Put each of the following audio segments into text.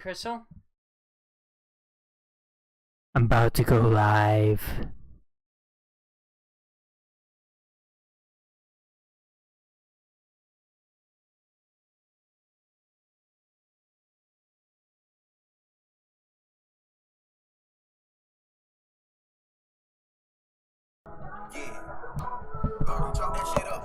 Crystal? I'm about to go live. Yeah. Go chalk that shit up.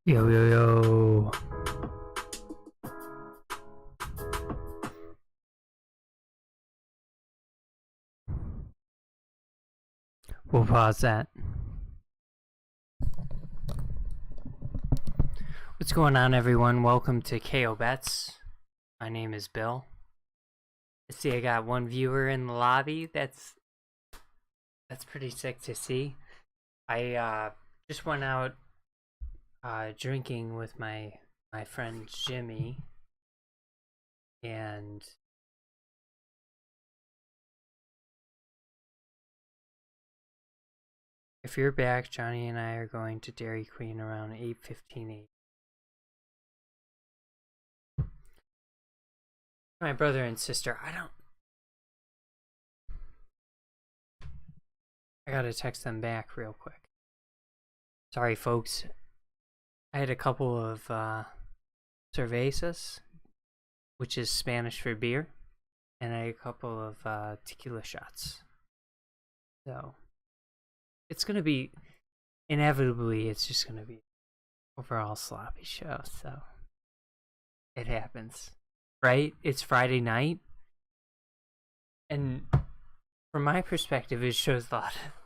Yo, yo, yo. We'll pause that. What's going on, everyone? Welcome to KO Bets. My name is Bill. I see I got one viewer in the lobby. That's pretty sick to see. I just went out drinking with my friend Jimmy, and if you're back, Johnny and I are going to Dairy Queen around 8:15. My brother and sister, I gotta text them back real quick. Sorry, folks. I had a couple of cervezas, which is Spanish for beer, and I had a couple of tequila shots. So it's gonna be inevitably. It's just gonna be overall sloppy show. So it happens, right? It's Friday night, and from my perspective, it shows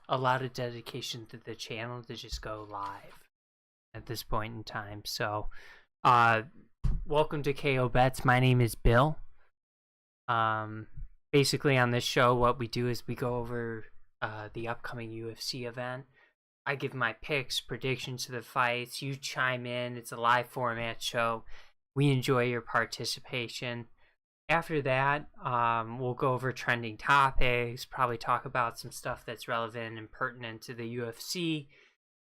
a lot of dedication to the channel to just go live at this point in time. So, welcome to KO Bets. My name is Bill. Basically on this show, what we do is we go over the upcoming UFC event. I give my picks, predictions to the fights. You chime in. It's a live format show. We enjoy your participation. After that, we'll go over trending topics, probably talk about some stuff that's relevant and pertinent to the UFC,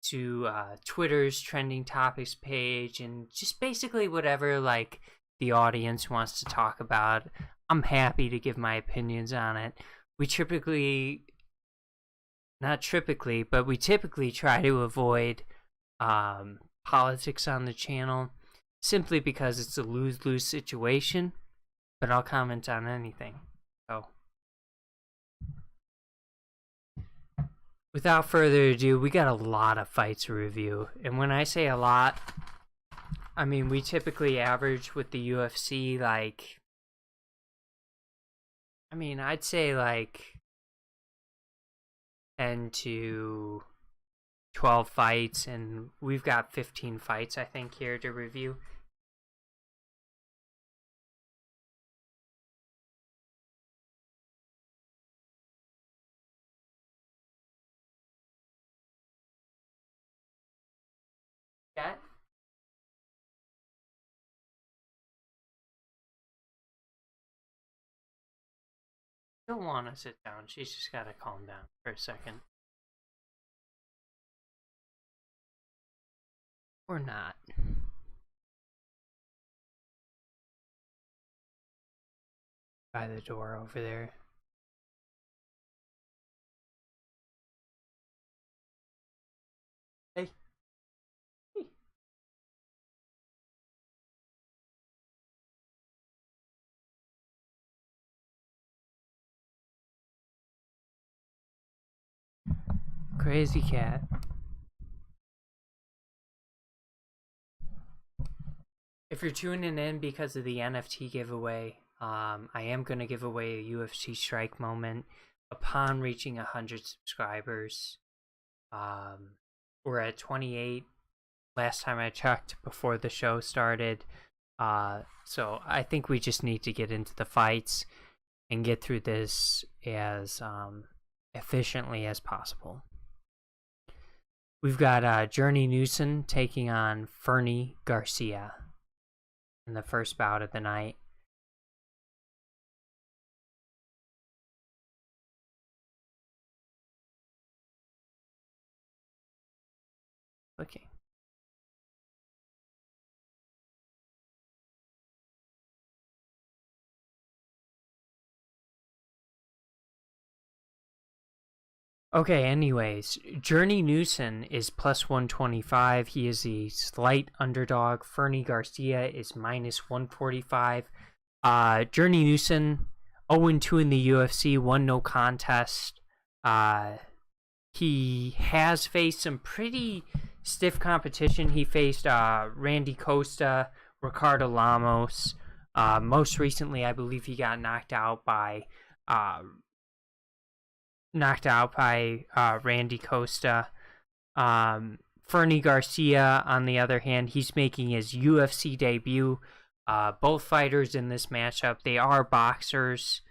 to Twitter's trending topics page, and just basically whatever like the audience wants to talk about. I'm happy to give my opinions on it. We typically try to avoid politics on the channel, simply because it's a lose-lose situation. But I'll comment on anything. So, without further ado, we got a lot of fights to review. And when I say a lot, I mean we typically average with the UFC I'd say like 10 to 12 fights, and we've got 15 fights I think here to review. Chat? Don't want to sit down. She's just got to calm down for a second. Or not. By the door over there. Hey. Hey. Crazy cat. If you're tuning in because of the NFT giveaway, I am going to give away a UFC strike moment upon reaching 100 subscribers. We're at 28 last time I checked before the show started. So I think we just need to get into the fights and get through this as efficiently as possible. We've got Journey Newson taking on Fernie Garcia in the first bout of the night. Okay. Okay, anyways, Journey Newson is plus 125. He is a slight underdog. Fernie Garcia is minus 145. Journey Newson, 0-2 in the UFC, 1 no contest. He has faced some pretty stiff competition. He faced Randy Costa, Ricardo Lamos. Most recently, I believe he got knocked out by Randy Costa. Fernie Garcia, on the other hand, he's making his UFC debut. Both fighters in this matchup, they are boxers.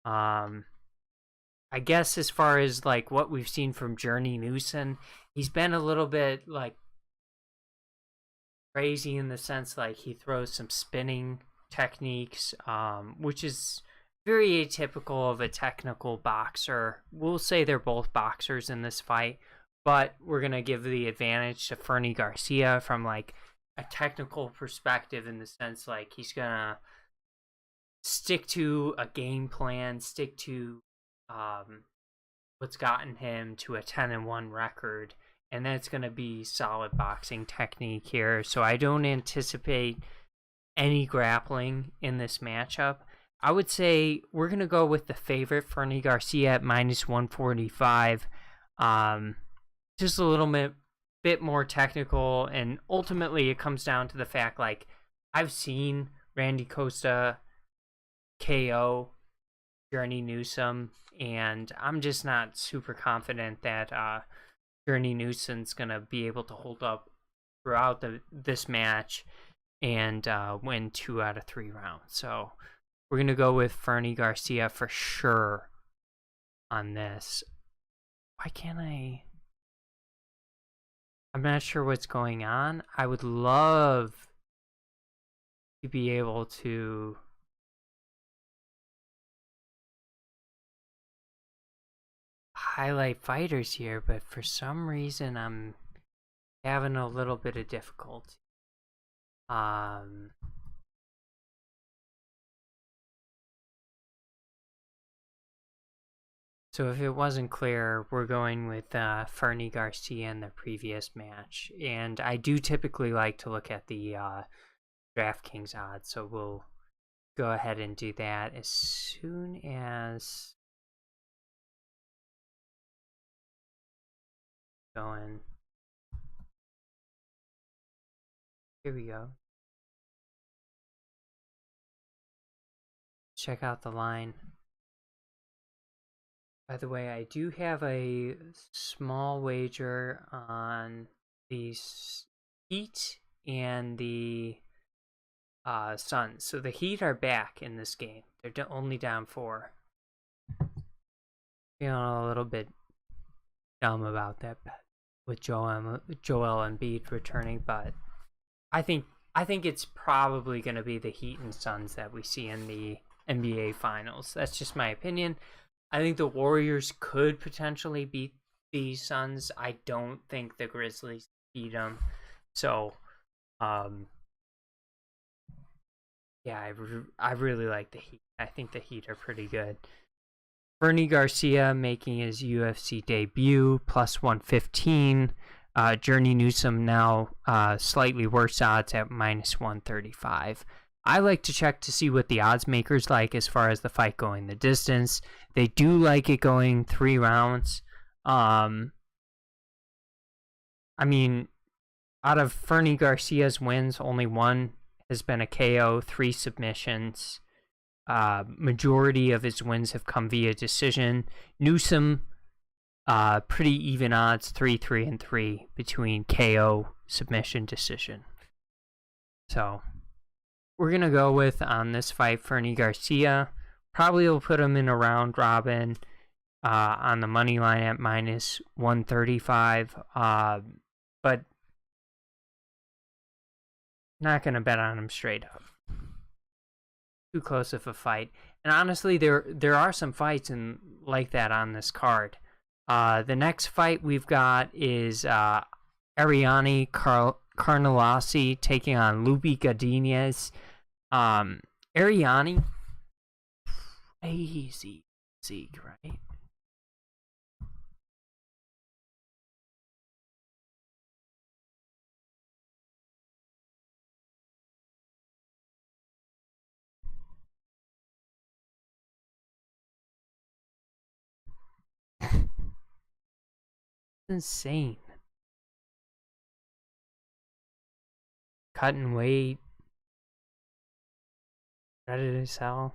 I guess as far as like what we've seen from Journey Newson, he's been a little bit like crazy in the sense like he throws some spinning techniques, which is very atypical of a technical boxer. We'll say they're both boxers in this fight, but we're going to give the advantage to Fernie Garcia from like a technical perspective in the sense like he's going to stick to a game plan, stick to what's gotten him to a 10-1 record, and that's going to be solid boxing technique here. So I don't anticipate any grappling in this matchup. I would say we're going to go with the favorite, Fernie Garcia, at -145. Just a little bit more technical, and ultimately it comes down to the fact, like, I've seen Randy Costa KO Journey Newsom, and I'm just not super confident that Journey Newsom's going to be able to hold up throughout this match and win 2 out of 3 rounds. So we're going to go with Fernie Garcia for sure on this. Why can't I? I'm not sure what's going on. I would love to be able to highlight fighters here, but for some reason I'm having a little bit of difficulty. So if it wasn't clear, we're going with Fernie Garcia in the previous match, and I do typically like to look at the Draftkings odds, so we'll go ahead and do that as soon as going. Here we go. Check out the line. By the way, I do have a small wager on the Heat and the Suns. So the Heat are back in this game. They're only down 4. Feeling a little bit dumb about that bet with Joel Embiid returning, but I think it's probably going to be the Heat and Suns that we see in the NBA Finals. That's just my opinion. I think the Warriors could potentially beat the Suns. I don't think the Grizzlies beat them. So, yeah, I really like the Heat. I think the Heat are pretty good. Fernie Garcia making his UFC debut, +115. Journey Newsom now slightly worse odds at -135. I like to check to see what the odds makers like as far as the fight going the distance. They do like it going 3 rounds. I mean, out of Fernie Garcia's wins, only 1 has been a KO, 3 submissions. Majority of his wins have come via decision. Newsom, pretty even odds, 3-3-3 between KO, submission, decision. So we're going to go with, on this fight, Fernie Garcia. Probably will put him in a round robin on the money line at -135. But not going to bet on him straight up. Too close of a fight. And honestly, there are some fights like that on this card. The next fight we've got is Ariane Carnelossi taking on Lupi Godinez. Ariane, crazy physique, right? Insane. Cutting weight. Ready to sell.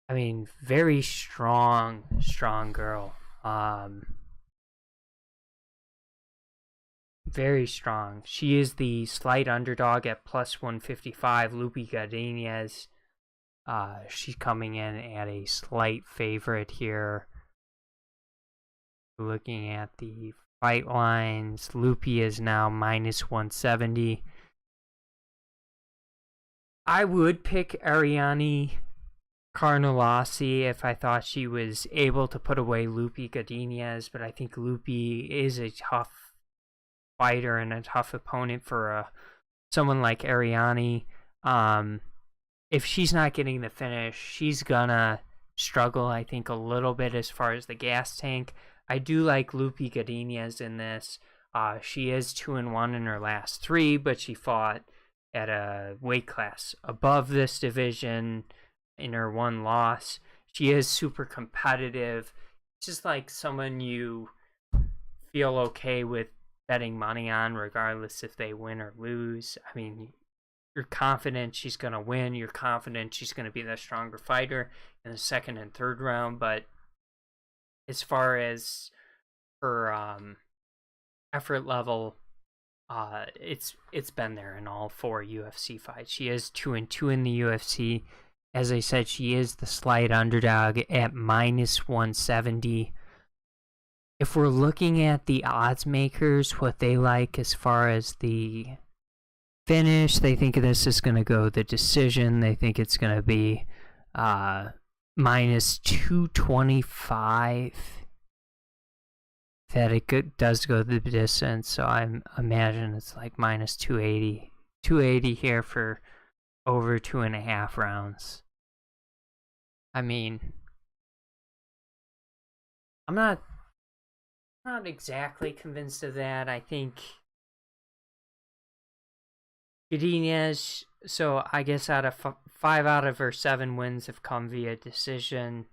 I mean, very strong girl. Very strong. She is the slight underdog at +155. Lupi Godinez. She's coming in at a slight favorite here. Looking at the fight lines, Lupi is now -170. I would pick Ariane Carnelossi if I thought she was able to put away Lupi Godinez, but I think Lupi is a tough fighter and a tough opponent for someone like Ariane. if she's not getting the finish, she's gonna struggle, I think, a little bit as far as the gas tank. I do like Lupi Godinez in this. She is 2-1 in her last 3, but she fought at a weight class above this division in her one loss. She is super competitive. Just like someone you feel okay with betting money on, regardless if they win or lose. I mean, you're confident she's going to win. You're confident she's going to be the stronger fighter in the second and third round. But as far as her effort level, it's been there in all 4 UFC fights. She is 2-2 in the UFC. As I said, she is the slight underdog at -170. If we're looking at the odds makers, what they like as far as the finish, they think this is going to go the decision. They think it's going to be -225 that it does go the distance. So I imagine it's like -280. 280 here for over 2.5 rounds. I mean, I'm not exactly convinced of that. I think Godinez, so I guess out of 5 out of her 7 wins have come via decision.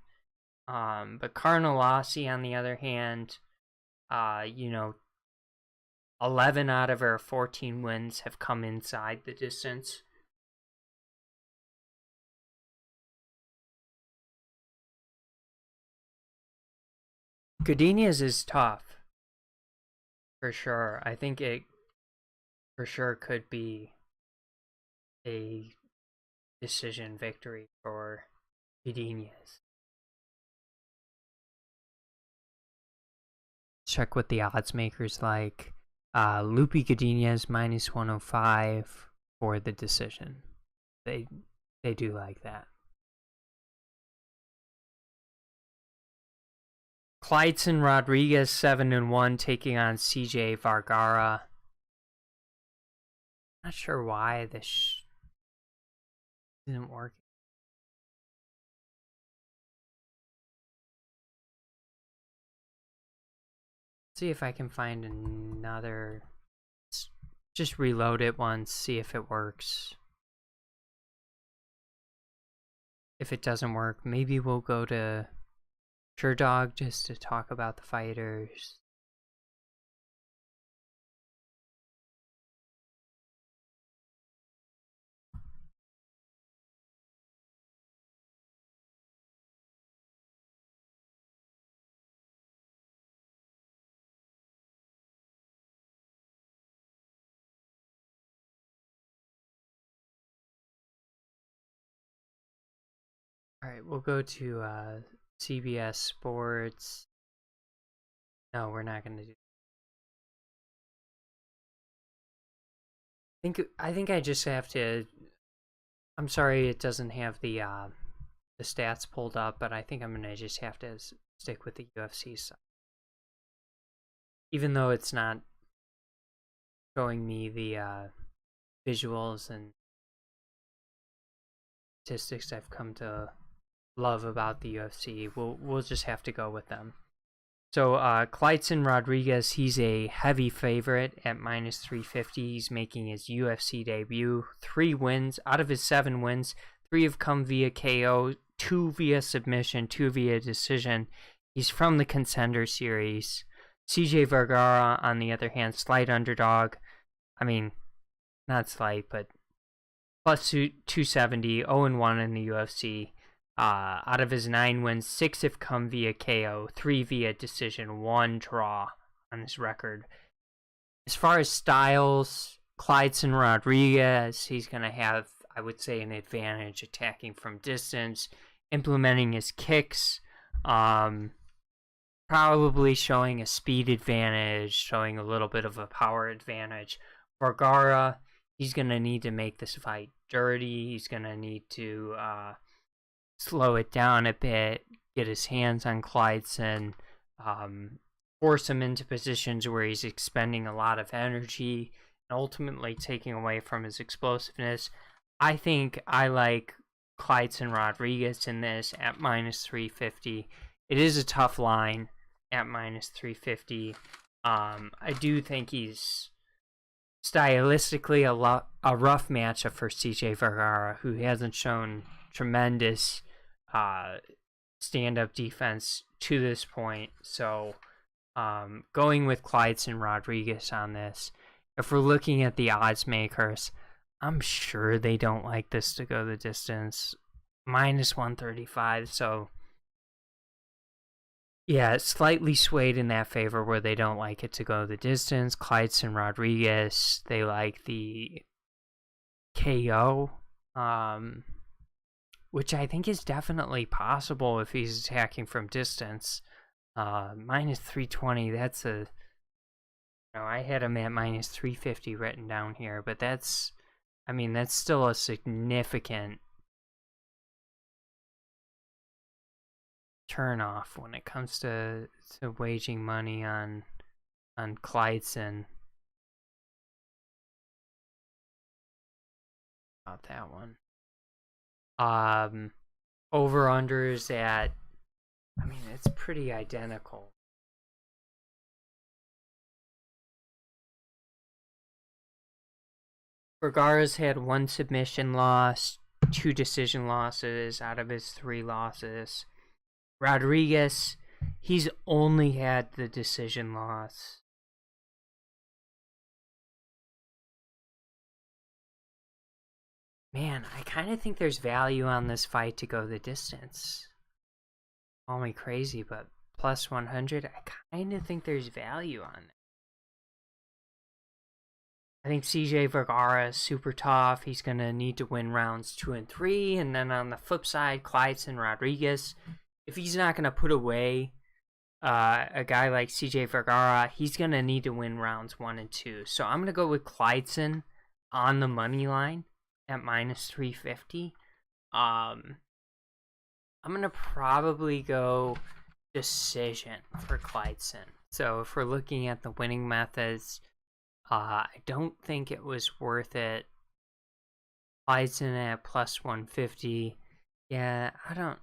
But Carnelossi, on the other hand, 11 out of her 14 wins have come inside the distance. Godinez is tough, for sure. I think it for sure could be a decision victory for Godinez. Check what the odds makers like. Lupi Godinez -105 for the decision. They do like that. Clydeson Rodriguez 7-1 taking on CJ Vergara. Not sure why this isn't working. See if I can find another. Just reload it once, see if it works. If it doesn't work, maybe we'll go to SureDog just to talk about the fighters. Alright, we'll go to CBS Sports. No, we're not going to do. I think I just have to. I'm sorry it doesn't have the stats pulled up, but I think I'm going to just have to stick with the UFC side. Even though it's not showing me the visuals and statistics I've come to love about the UFC, we'll just have to go with them. So Clydeson Rodriguez, he's a heavy favorite at -350. He's making his UFC debut. 3 wins out of his 7 wins. 3 have come via KO, 2 via submission, 2 via decision. He's from the Contender Series. CJ Vergara, on the other hand, slight underdog. I mean, not slight, but +270, 0-1 in the UFC. Out of his 9 wins, 6 have come via KO, 3 via decision, 1 draw on his record. As far as styles, Clydeson Rodriguez, he's going to have, I would say, an advantage attacking from distance, implementing his kicks, probably showing a speed advantage, showing a little bit of a power advantage. Vergara, he's going to need to make this fight dirty. He's going to need to slow it down a bit, get his hands on Clydeson, force him into positions where he's expending a lot of energy and ultimately taking away from his explosiveness. I think I like Clydeson Rodriguez in this at minus 350. It is a tough line at minus 350. I do think he's stylistically a rough matchup for CJ Vergara, who hasn't shown tremendous stand-up defense to this point. So going with Clydeson Rodriguez on this, if we're looking at the odds makers, I'm sure they don't like this to go the distance. Minus 135, so yeah, it's slightly swayed in that favor where they don't like it to go the distance. Clydeson Rodriguez, they like the KO, which I think is definitely possible if he's attacking from distance. Minus 320, that's a... I had him at minus 350 written down here, but that's still a significant turn off when it comes to waging money on Clydeson. About that one. Over unders at, it's pretty identical. Vergara's had 1 submission loss, 2 decision losses out of his 3 losses. Rodriguez, he's only had the decision loss. Man, I kind of think there's value on this fight to go the distance. Call me crazy, but plus 100, I kind of think there's value on it. I think CJ Vergara is super tough. He's going to need to win rounds 2 and 3. And then on the flip side, Clydeson Rodriguez, if he's not going to put away a guy like CJ Vergara, he's going to need to win rounds 1 and 2. So I'm going to go with Clydeson on the money line at minus 350. I'm going to probably go decision for Clydeson. So if we're looking at the winning methods, I don't think it was worth it. Clydeson at plus 150. Yeah, I don't...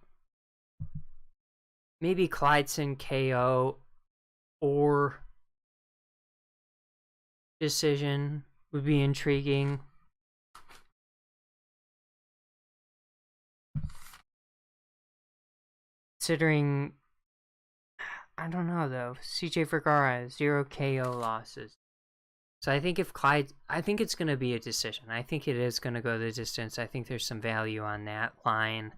Maybe Clydeson KO or decision would be intriguing. Considering, I don't know though, CJ Vergara, 0 KO losses. So I think it's going to be a decision. I think it is going to go the distance. I think there's some value on that line.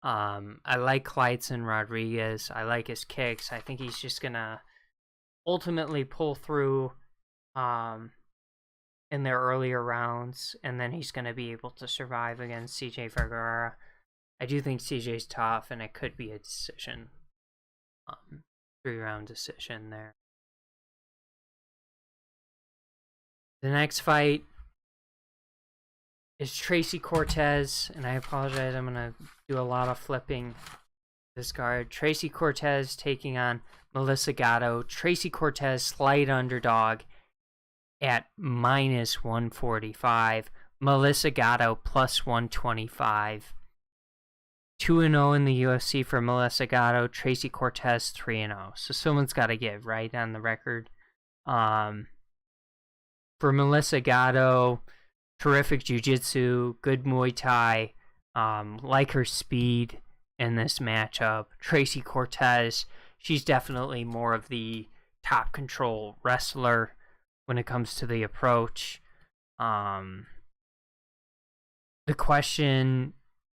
I like Clydeson Rodriguez. I like his kicks. I think he's just going to ultimately pull through in their earlier rounds, and then he's going to be able to survive against CJ Vergara. I do think CJ's tough, and it could be a decision. 3-round decision there. The next fight is Tracy Cortez, and I apologize, I'm going to do a lot of flipping this card. Tracy Cortez taking on Melissa Gatto. Tracy Cortez, slight underdog at minus 145. Melissa Gatto, plus 125. 2-0 in the UFC for Melissa Gatto. Tracy Cortez, 3-0. So someone's got to give, right, on the record. For Melissa Gatto, terrific jiu-jitsu, good Muay Thai, like her speed in this matchup. Tracy Cortez, she's definitely more of the top control wrestler when it comes to the approach. The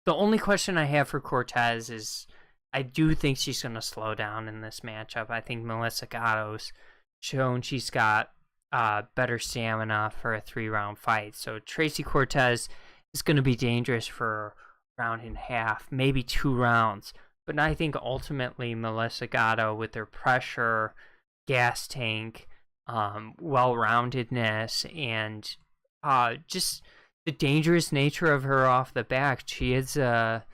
only question I have for Cortez is I do think she's going to slow down in this matchup. I think Melissa Gatto's shown she's got better stamina for a 3-round fight. So Tracy Cortez is going to be dangerous for a round and a half, maybe 2 rounds. But I think ultimately Melissa Gatto, with her pressure, gas tank, well-roundedness, and just the dangerous nature of her off the back, she is a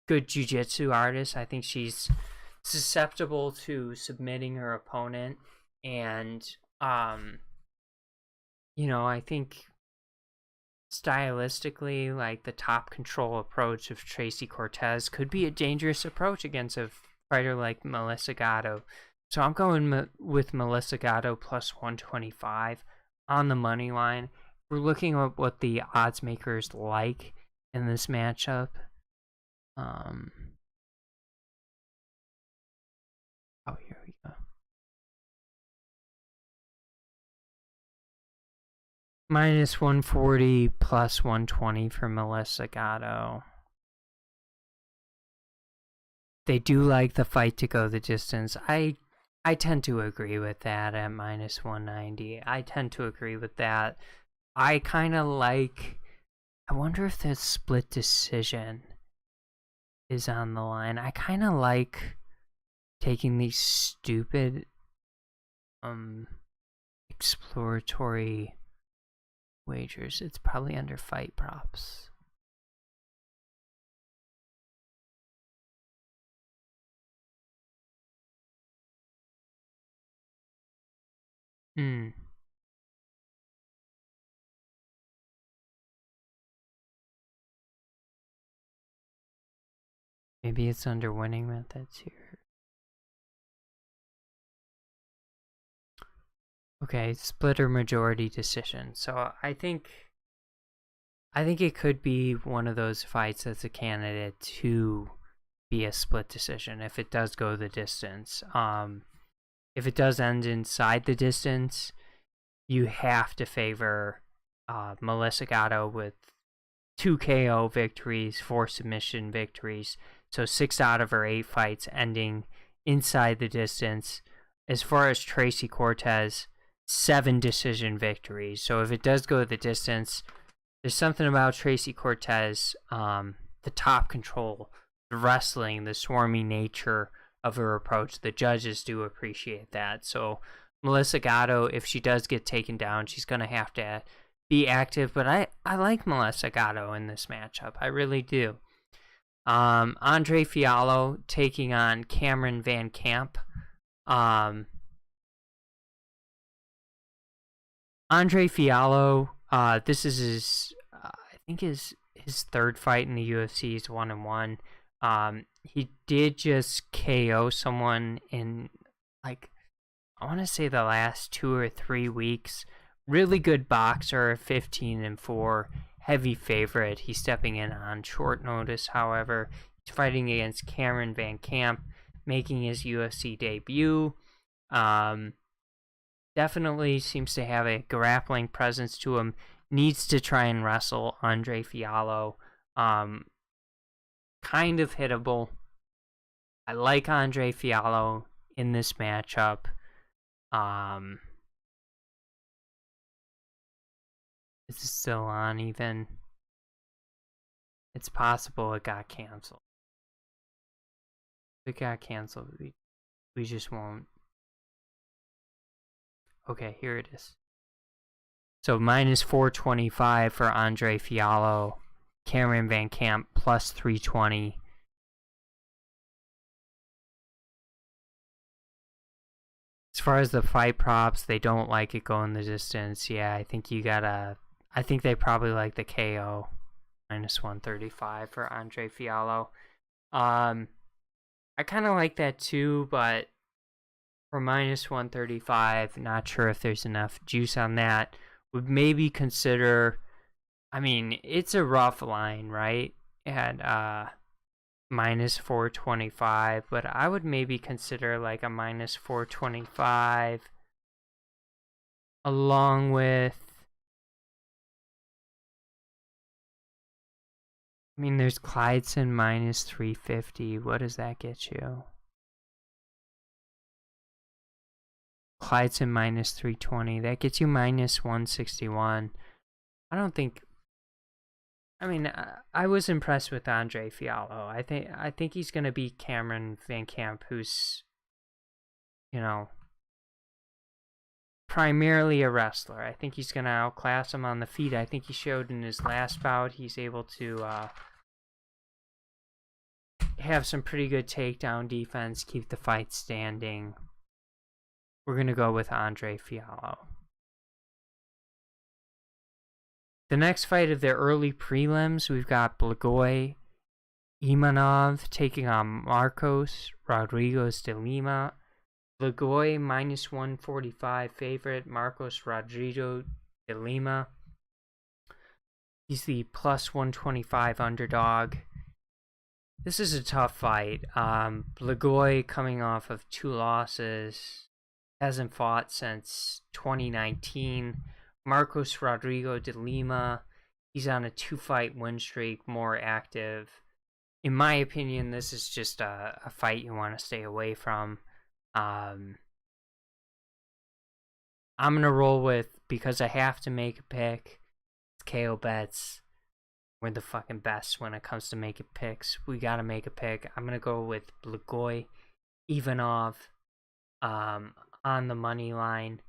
good jiu-jitsu artist. I think she's susceptible to submitting her opponent, and I think stylistically, like the top control approach of Tracy Cortez could be a dangerous approach against a fighter like Melissa Gatto. So I'm going with Melissa Gatto plus 125 on the money line. We're looking at what the odds makers like in this matchup. Oh, here we go. Minus 140 plus 120 for Melissa Gatto. They do like the fight to go the distance. I tend to agree with that at minus 190. I tend to agree with that. I kind of like... I wonder if the split decision is on the line. I kind of like taking these stupid exploratory wagers. It's probably under fight props. Maybe it's under winning methods here. Okay, split or majority decision. So I think it could be one of those fights that's a candidate to be a split decision if it does go the distance. If it does end inside the distance, you have to favor Melissa Gatto with 2 KO victories, 4 submission victories. So 6 out of her 8 fights ending inside the distance. As far as Tracy Cortez, 7 decision victories. So if it does go the distance, there's something about Tracy Cortez, the top control, the wrestling, the swarmy nature of her approach. The judges do appreciate that. So Melissa Gatto, if she does get taken down, she's going to have to be active. But I like Melissa Gatto in this matchup. I really do. Andre Fialo taking on Cameron Van Camp. Andre Fialo, this is his, I think his 3rd fight in the UFC. He's 1-1. He did just KO someone in, like, I want to say the last 2 or 3 weeks. Really good boxer, 15-4, heavy favorite. He's stepping in on short notice, however. He's fighting against Cameron Van Camp, making his UFC debut. Definitely seems to have a grappling presence to him. Needs to try and wrestle Andre Fialo. Kind of hittable. I like Andre Fialo in this matchup. Is it still on even? It's possible it got canceled. If it got canceled, we just won't. Okay, here it is. So minus 425 for Andre Fialo. Cameron Van Camp plus 320. As far as the fight props, they don't like it going the distance. Yeah, I think they probably like the KO. Minus 135 for Andre Fialo. I kind of like that too, but for minus 135, not sure if there's enough juice on that. Would maybe consider, I mean, it's a rough line, right? At minus 425, but I would maybe consider like a minus 425 along with, I mean, there's Clydeson minus 350. What does that get you? Clydeson minus 320. That gets you minus 161. I don't think... I mean, I was impressed with Andre Fialo. I think he's going to beat Cameron Van Camp, who's, you know, primarily a wrestler. I think he's going to outclass him on the feet. I think he showed in his last bout he's able to have some pretty good takedown defense, keep the fight standing. We're going to go with Andre Fialo. The next fight of the early prelims, we've got Blagoy Imanov taking on Marcos Rodriguez de Lima. Blagoy minus 145 favorite. Marcos Rodriguez de Lima. He's the plus 125 underdog. This is a tough fight. Blagoy coming off of 2 losses. Hasn't fought since 2019. Marcos Rodriguez de Lima, he's on a 2-fight win streak, more active. In my opinion, this is just a fight you want to stay away from. I'm going to roll with, because I have to make a pick, it's KO Bets. We're the fucking best when it comes to making picks. We got to make a pick. I'm going to go with Blagoy Ivanov on the money line.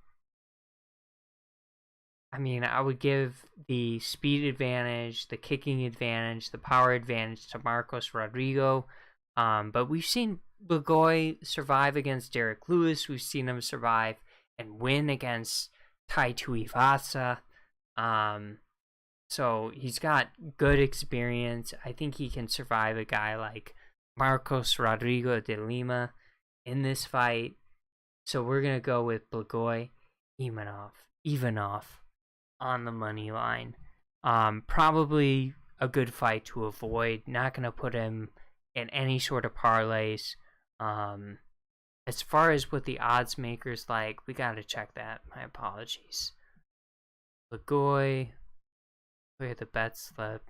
I mean, I would give the speed advantage, the kicking advantage, the power advantage to Marcos Rodriguez. But we've seen Blagoy survive against Derek Lewis. We've seen him survive and win against Tai Tuivasa. So he's got good experience. I think he can survive a guy like Marcos Rodriguez de Lima in this fight. So we're going to go with Blagoy Ivanov on the money line. Probably a good fight to avoid. Not going to put him in any sort of parlays. As far as what the odds makers like, we got to check that. My apologies. Blagoy, where the bet slip.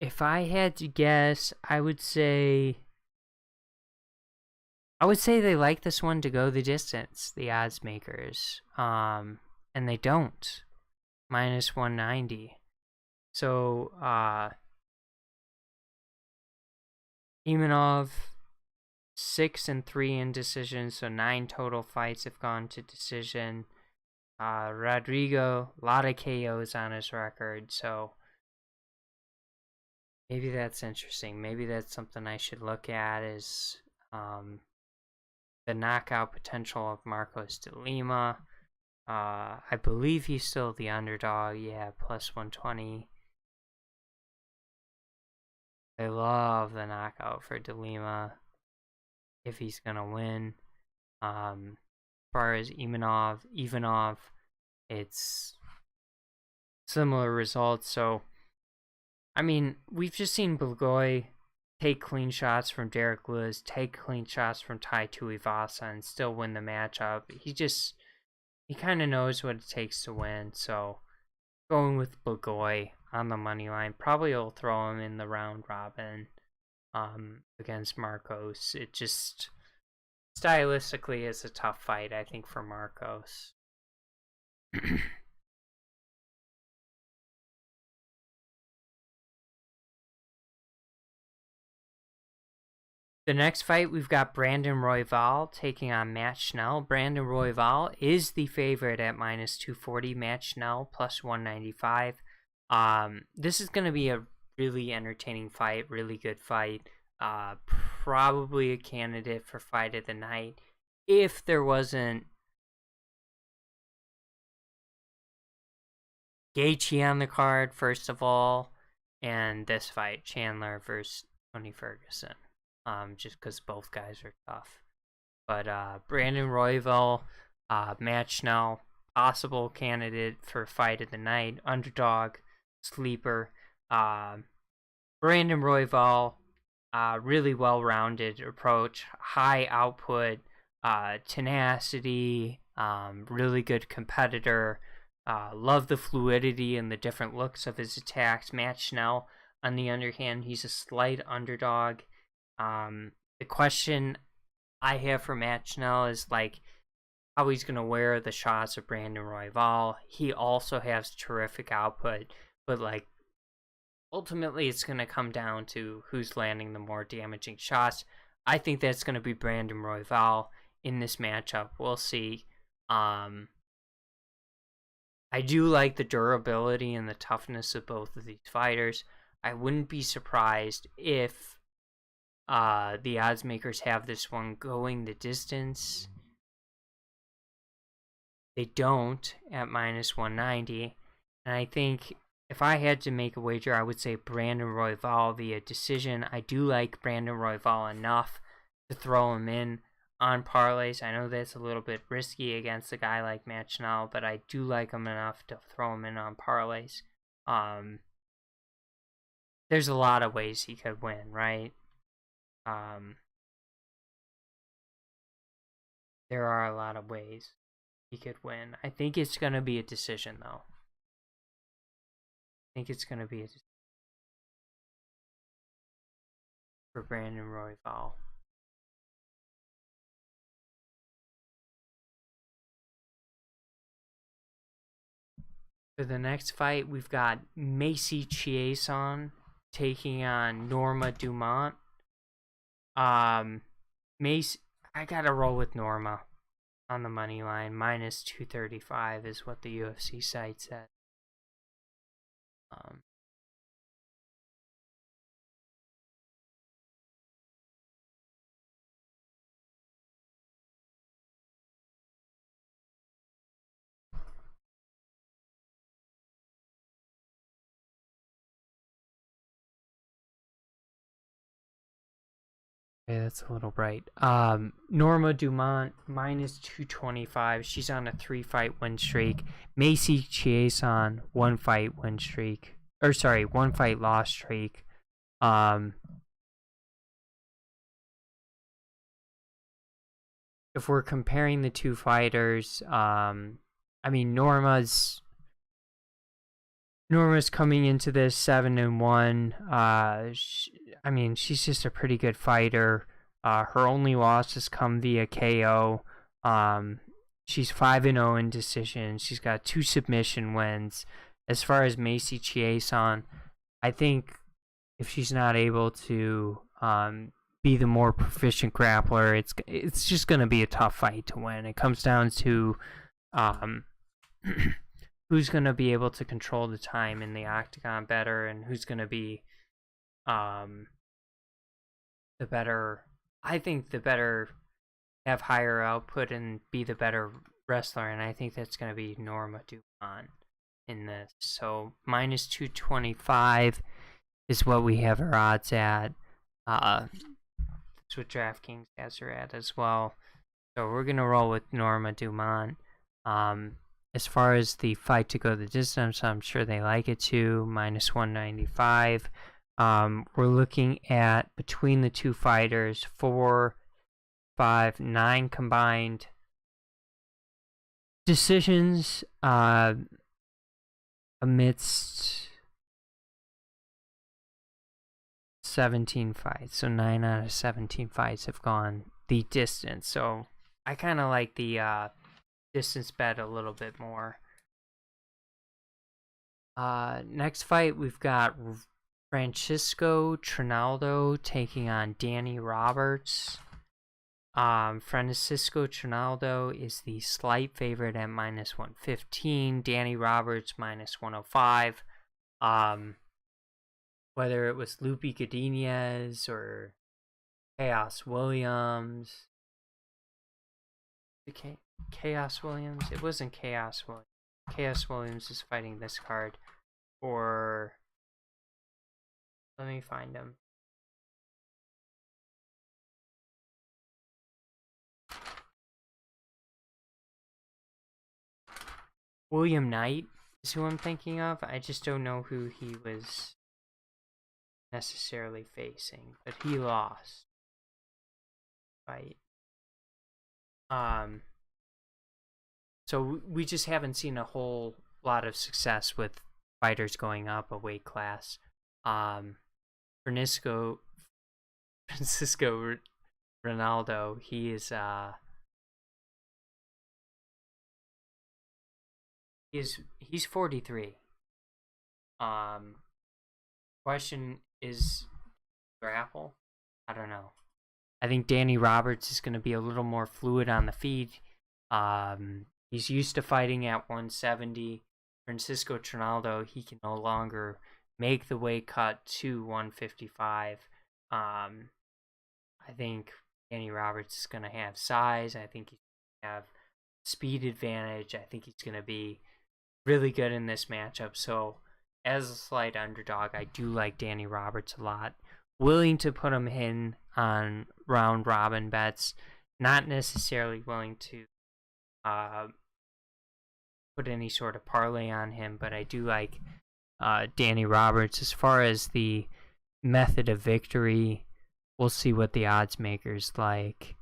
If I had to guess, I would say they like this one to go the distance, the odds makers. And they don't. Minus 190. So, Imanov, 6-3 in decision, so 9 total fights have gone to decision. Rodrigo, a lot of KOs on his record, so maybe that's interesting. Maybe that's something I should look at, is the knockout potential of Marcos de Lima. I believe he's still the underdog. Yeah, plus 120. I love the knockout for de Lima if he's gonna win. As far as Ivanov, it's similar results. So, I mean, we've just seen Blagoy take clean shots from Derek Lewis, take clean shots from Tai Tuivasa, and still win the matchup. He kind of knows what it takes to win. So, going with Blagoy on the money line, probably will throw him in the round robin against Marcos. It just stylistically is a tough fight, I think, for Marcos. The next fight, we've got Brandon Royval taking on Matt Schnell. Brandon Royval is the favorite at minus 240. Matt Schnell plus 195. This is going to be a really entertaining fight, really good fight. Probably a candidate for fight of the night if there wasn't Gaichy on the card, first of all, and this fight, Chandler versus Tony Ferguson. Just because both guys are tough. But Brandon Royval, Matt Schnell, possible candidate for fight of the night, underdog, sleeper. Brandon Royval, really well-rounded approach, high output, tenacity, really good competitor. Love the fluidity and the different looks of his attacks. Matt Schnell, on the other hand, he's a slight underdog. The question I have for Matt Schnell is like how he's going to wear the shots of Brandon Royval. He also has terrific output, but like ultimately it's going to come down to who's landing the more damaging shots. I think that's going to be Brandon Royval in this matchup. We'll see. I do like the durability and the toughness of both of these fighters. I wouldn't be surprised if the odds makers have this one going the distance. They don't at minus 190. And I think if I had to make a wager, I would say Brandon Royval via decision. I do like Brandon Royval enough to throw him in on parlays. I know that's a little bit risky against a guy like Matt Schnell, but I do like him enough to throw him in on parlays. There's a lot of ways he could win, right? There are a lot of ways he could win. I think it's going to be a decision, though. I think it's going to be a decision for Brandon Royval. For the next fight, we've got Macy Chiesan taking on Norma Dumont. Macy, I gotta roll with Norma on the money line. Minus 235 is what the UFC site said. Okay, that's a little bright. Norma Dumont, minus 225. She's on a 3-fight win streak. Macy Chiesan, 1-fight win streak. 1-fight loss streak. If we're comparing the two fighters, Norma's coming into this 7-1. She's just a pretty good fighter. Her only losses come via KO. She's 5-0 in decision. She's got 2 submission wins. As far as Macy Chiesan, I think if she's not able to be the more proficient grappler, it's just going to be a tough fight to win. It comes down to who's going to be able to control the time in the octagon better, and who's going to be the better. I think the better have higher output and be the better wrestler, and I think that's going to be Norma Dumont in this. So minus 225 is what we have her odds at. That's what Draftkings has her at as well. So we're going to roll with Norma Dumont. As far as the fight to go the distance, I'm sure they like it too. Minus 195. We're looking at, between the two fighters, 4, 5, 9 combined decisions amidst 17 fights. So 9 out of 17 fights have gone the distance. So I kind of like the distance bet a little bit more. Next fight, we've got Francisco Trinaldo taking on Danny Roberts. Francisco Trinaldo is the slight favorite at minus 115. Danny Roberts minus 105. Whether it was Lupi Godinez or Chaos Williams. Chaos Williams? It wasn't Chaos Williams. Chaos Williams is fighting this card. Or let me find him. William Knight is who I'm thinking of. I just don't know who he was necessarily facing, but he lost. Fight. So we just haven't seen a whole lot of success with fighters going up a weight class. Francisco Ronaldo, he's 43. Question is grapple? I don't know. I think Danny Roberts is going to be a little more fluid on the feet. He's used to fighting at 170. Francisco Trinaldo, he can no longer make the weight cut to 155. I think Danny Roberts is going to have size. I think he's going to have speed advantage. I think he's going to be really good in this matchup. So, as a slight underdog, I do like Danny Roberts a lot. Willing to put him in on round robin bets. Not necessarily willing to put any sort of parlay on him, but I do like Danny Roberts. As far as the method of victory, we'll see what the odds makers like.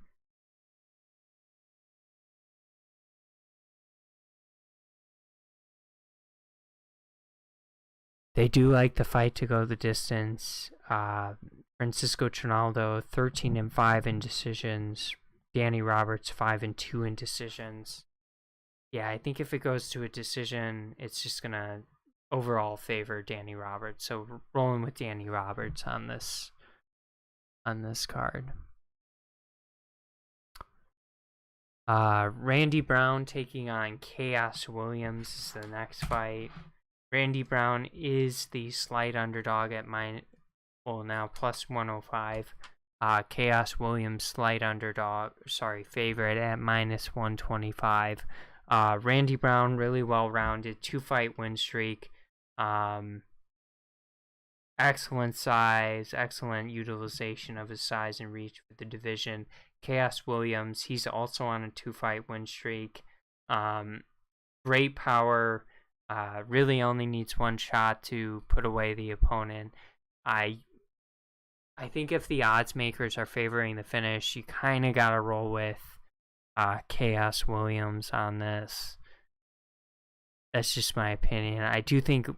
They do like the fight to go the distance. Francisco Trinaldo 13-5 in decisions. Danny Roberts 5-2 in decisions. Yeah, I think if it goes to a decision, it's just gonna overall favor Danny Roberts. So rolling with Danny Roberts on this card. Randy Brown taking on Chaos Williams is the next fight. Randy Brown is the slight underdog at now plus 105. Chaos Williams slight favorite at minus 125. Randy Brown really well rounded, 2-fight win streak. Excellent size, excellent utilization of his size and reach for the division. Chaos Williams, he's also on a 2-fight win streak. Great power. Really only needs one shot to put away the opponent. I think if the odds makers are favoring the finish, you kind of gotta roll with Chaos Williams on this. That's just my opinion. I do think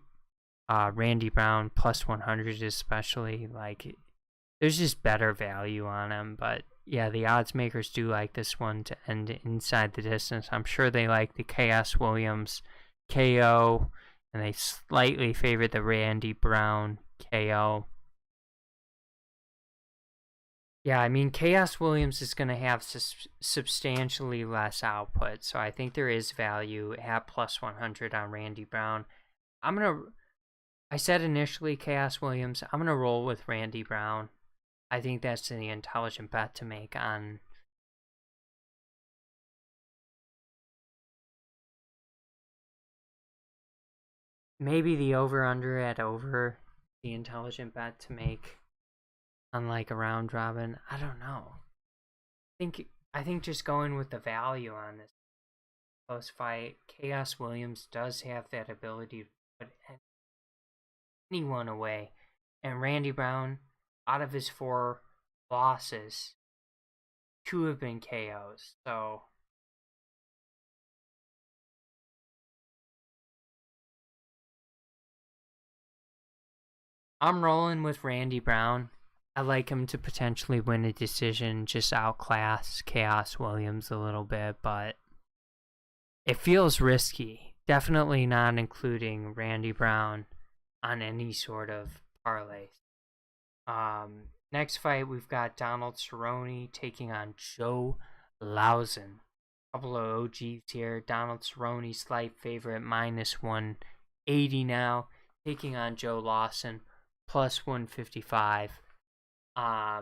Randy Brown plus 100 especially, like, there's just better value on him. But yeah, the odds makers do like this one to end inside the distance. I'm sure they like the Chaos Williams KO, and they slightly favor the Randy Brown KO. Yeah, I mean, Chaos Williams is going to have substantially less output, so I think there is value at plus 100 on Randy Brown. I said initially Chaos Williams. I'm going to roll with Randy Brown. I think that's the intelligent bet to make on. Maybe the over-under at over, the intelligent bet to make on like a round robin. I don't know. I think just going with the value on this close fight, Chaos Williams does have that ability to put anyone away. And Randy Brown, out of his 4 losses, 2 have been KOs. So I'm rolling with Randy Brown. I like him to potentially win a decision, just outclass Chaos Williams a little bit, but it feels risky. Definitely not including Randy Brown on any sort of parlay. Next fight, we've got Donald Cerrone taking on Joe Lauzon. A couple of OGs here. Donald Cerrone, slight favorite, minus 180 now, taking on Joe Lauzon, plus 155. I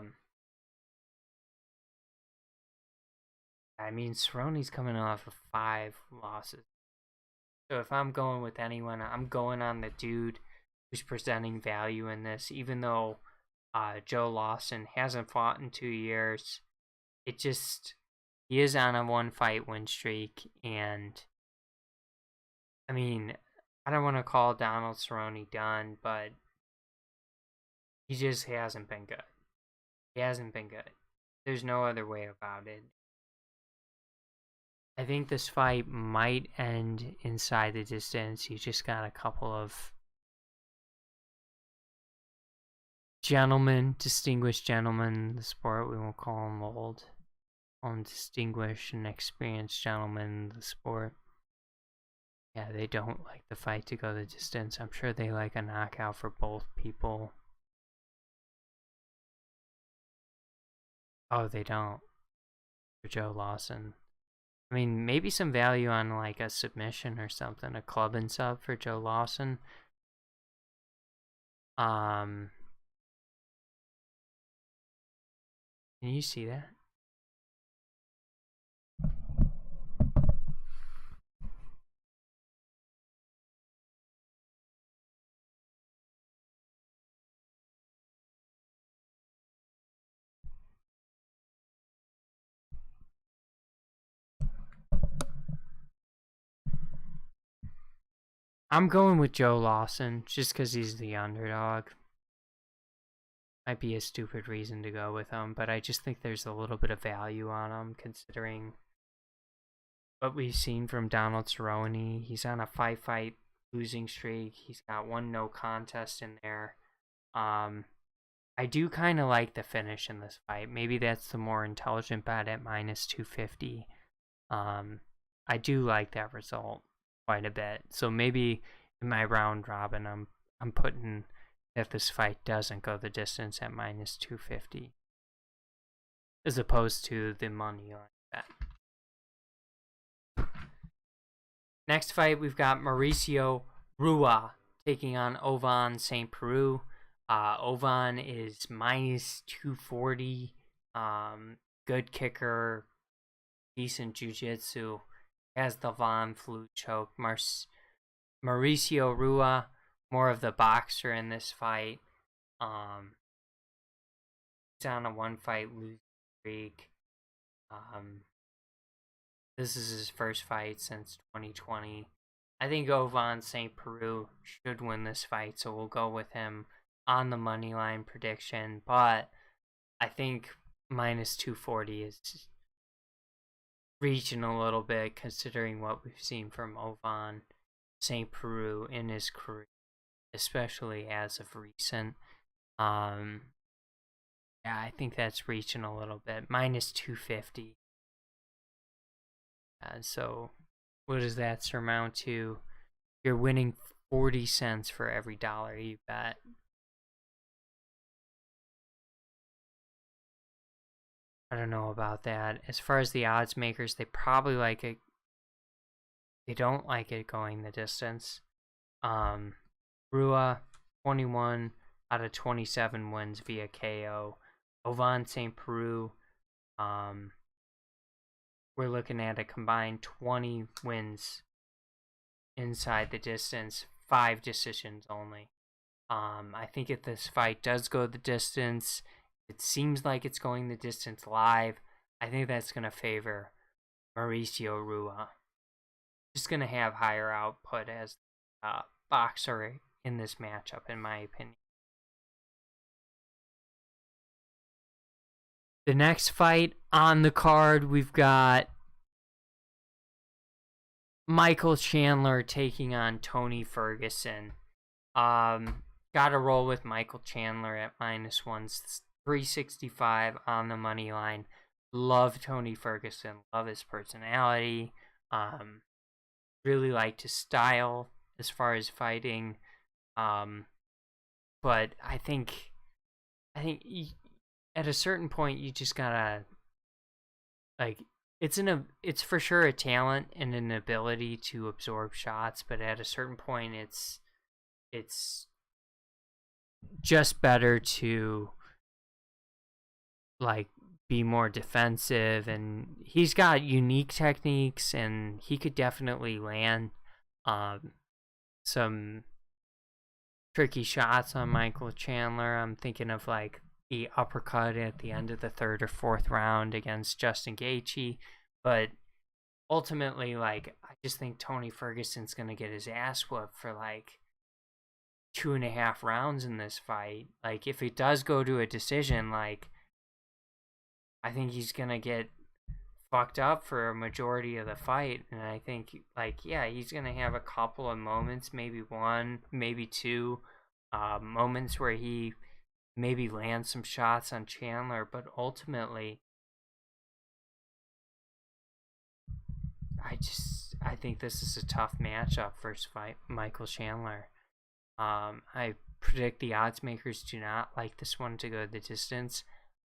mean, Cerrone's coming off of 5 losses. So if I'm going with anyone, I'm going on the dude who's presenting value in this. Even though Joe Lauzon hasn't fought in 2 years, he is on a 1-fight win streak. And, I mean, I don't want to call Donald Cerrone done, but he just hasn't been good. He hasn't been good. There's no other way about it. I think this fight might end inside the distance. You just got a couple of distinguished gentlemen in the sport. We won't call them old. Call them distinguished and experienced gentlemen in the sport. Yeah, they don't like the fight to go the distance. I'm sure they like a knockout for both people. Oh, they don't. For Joe Lauzon. I mean, maybe some value on like a submission or something, a club and sub for Joe Lauzon. Can you see that? I'm going with Joe Lawson just because he's the underdog. Might be a stupid reason to go with him, but I just think there's a little bit of value on him considering what we've seen from Donald Cerrone. He's on a 5-fight losing streak. He's got one no contest in there. I do kind of like the finish in this fight. Maybe that's the more intelligent bet at minus 250. I do like that result quite a bit. So maybe in my round robin, I'm putting that this fight doesn't go the distance at minus 250, as opposed to the money line bet. Next fight, we've got Mauricio Rua taking on Ovon St. Peru. Ovon is minus 240. Good kicker, decent jiu-jitsu. Has the Von Flue choke. Mauricio Rua, more of the boxer in this fight. He's on a 1-fight losing streak. This is his first fight since 2020. I think Ovon St. Peru should win this fight, so we'll go with him on the money line prediction. But I think minus 240 is reaching a little bit considering what we've seen from Ovon St. Peru in his career, especially as of recent. Yeah, I think that's reaching a little bit. Minus 250. So what does that surmount to? You're winning 40 cents for every dollar you bet. I don't know about that. As far as the odds makers, they probably like it. They don't like it going the distance. Rua, 21 out of 27 wins via KO. Ovon St. Peru, we're looking at a combined 20 wins inside the distance, 5 decisions only. I think if this fight does go the distance, it seems like it's going the distance live. I think that's going to favor Mauricio Rua. Just going to have higher output as a boxer in this matchup, in my opinion. The next fight on the card, we've got Michael Chandler taking on Tony Ferguson. Gotta roll with Michael Chandler at minus 365 on the money line. Love Tony Ferguson. Love his personality. Really liked his style as far as fighting. But I think at a certain point you just gotta, like, it's for sure a talent and an ability to absorb shots, but at a certain point it's just better to, like, be more defensive. And he's got unique techniques and he could definitely land some tricky shots on Michael Chandler. I'm thinking of like the uppercut at the end of the 3rd or 4th round against Justin Gaichy, but ultimately, like, I just think Tony Ferguson's gonna get his ass whooped for like 2.5 rounds in this fight. Like, if it does go to a decision, like, I think he's gonna get fucked up for a majority of the fight. And I think, like, yeah, he's gonna have a couple of moments, maybe 1, maybe 2 moments where he maybe lands some shots on Chandler, but ultimately I think this is a tough matchup for Michael Chandler. I predict the odds makers do not like this one to go the distance.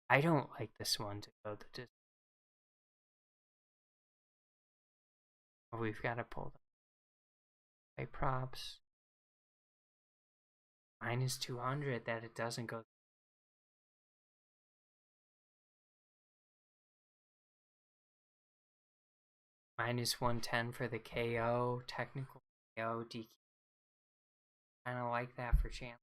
I don't like this one to go the distance. We've got to pull the high props. Minus 200 that it doesn't go. minus 110 for the KO, technical KO, DQ. Kind of like that for Chandler.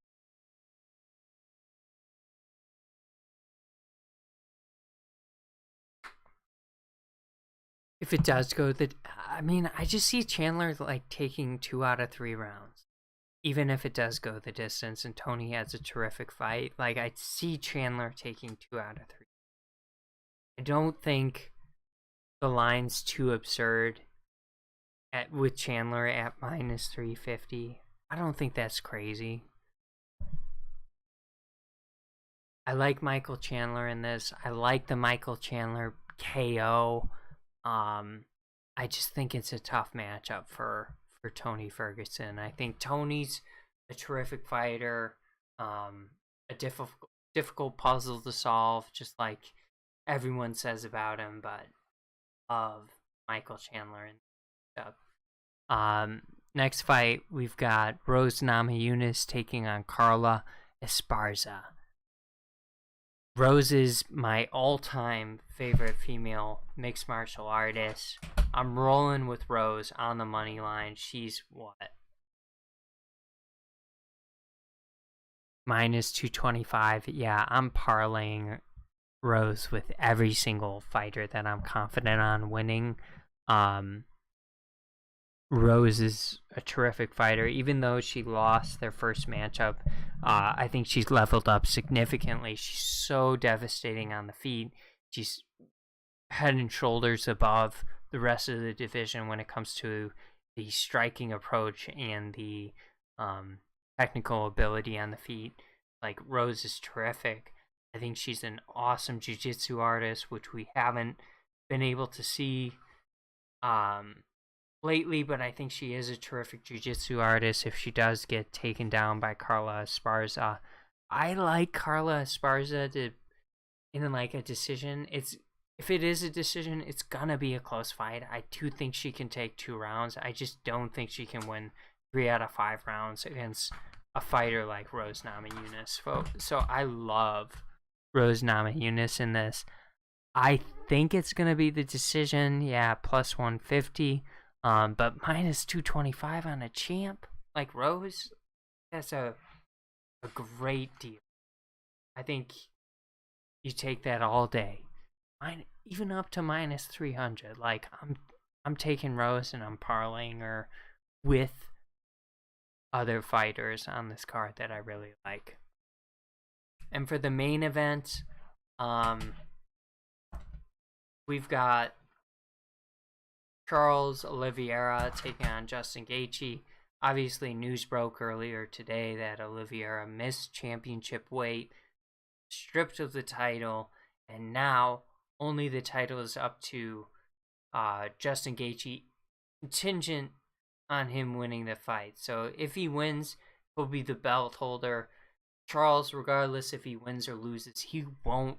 If it does go I just see Chandler like taking 2 out of 3 rounds. Even if it does go the distance and Tony has a terrific fight, like I see Chandler taking 2 out of 3. I don't think the line's too absurd with Chandler at minus 350. I don't think that's crazy. I like Michael Chandler in this. I like the Michael Chandler KO. I just think it's a tough matchup for Tony Ferguson. I think Tony's a terrific fighter, a difficult puzzle to solve, just like everyone says about him, but of Michael Chandler and stuff. Next fight, we've got Rose Namajunas taking on Carla Esparza. Rose is my all-time favorite female mixed martial artist. I'm rolling with Rose on the money line. She's what? Minus 225. Yeah, I'm parlaying Rose with every single fighter that I'm confident on winning. Rose is a terrific fighter. Even though she lost their first matchup, I think she's leveled up significantly. She's so devastating on the feet. She's head and shoulders above the rest of the division when it comes to the striking approach and the technical ability on the feet. Like, Rose is terrific. I think she's an awesome jiu-jitsu artist, which we haven't been able to see lately, but I think she is a terrific jiu-jitsu artist if she does get taken down by Carla Esparza. I like Carla Esparza in like a decision. If it is a decision, it's gonna be a close fight. I do think she can take 2 rounds. I just don't think she can win 3 out of 5 rounds against a fighter like Rose Namajunas. So I love Rose Namajunas in this. I think it's gonna be the decision. Yeah, plus 150. But minus 225 on a champ like Rose, that's a great deal. I think you take that all day. Even up to minus 300. Like, I'm taking Rose and I'm parlaying her with other fighters on this card that I really like. And for the main event, we've got Charles Oliveira taking on Justin Gaethje. Obviously, news broke earlier today that Oliveira missed championship weight, stripped of the title, and now only the title is up to Justin Gaethje, contingent on him winning the fight. So if he wins, he'll be the belt holder. Charles, regardless if he wins or loses, he won't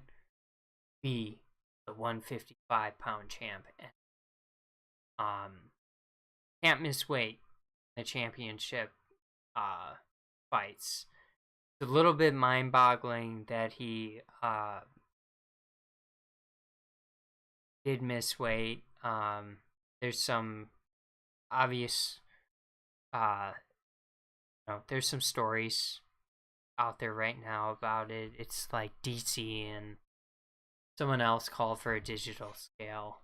be the 155-pound champ. Can't miss weight in the championship fights. It's a little bit mind-boggling that he did miss weight. There's some obvious, there's some stories out there right now about it. It's like DC and someone else called for a digital scale.